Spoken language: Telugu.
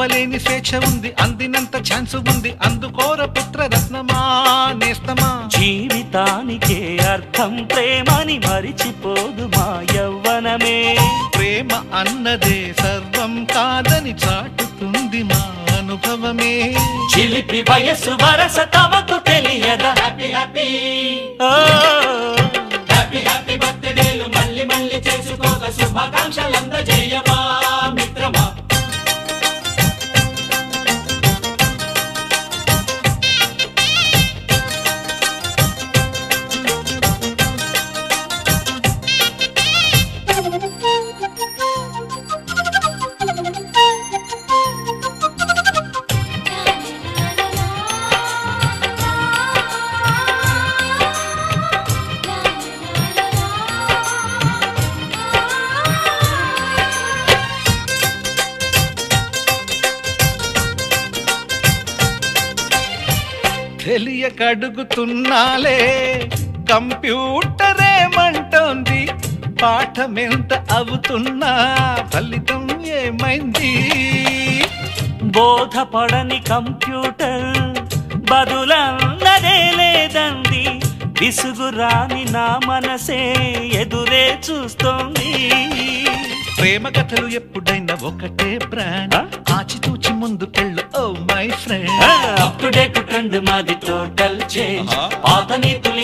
ఆపలేని స్వేచ్ఛ ఉంది, అందినంత ఛాన్స్ ఉంది, అందుకోర పుత్రరత్నమా నేస్తమా. జీవితానికే అర్థం ప్రేమని మరిచిపోదు మా యవ్వనమే. ప్రేమ అన్నదే సర్వం కాదని చాటుతుంది మా అనుభవమే. చిలిపి వయస్సు వరస తమకు తెలియదా. హ్యాపీ హ్యాపీ హ్యాపీ హ్యాపీ బర్త్డేలు మళ్ళీ మళ్ళీ చేసుకోక శుభాకాంక్షలందజేయమా మిత్రమా. తెలియకడుగుతున్నాలే కంప్యూటరేమంటోంది, పాఠమెంత అవుతున్నా ఫలితం ఏమైంది. బోధపడని కంప్యూటర్ బదులన్నదే లేదంది, విసుగురాని నా మనసే ఎదురే చూస్తోంది. ప్రేమ కథలు ఎప్పుడైనా ఒకటే బ్రాండ్, ఆచితూచి ముందుకెళ్ళు oh my friend. Up to date trend మాది టోటల్ చేంజ్, పాత నీతులు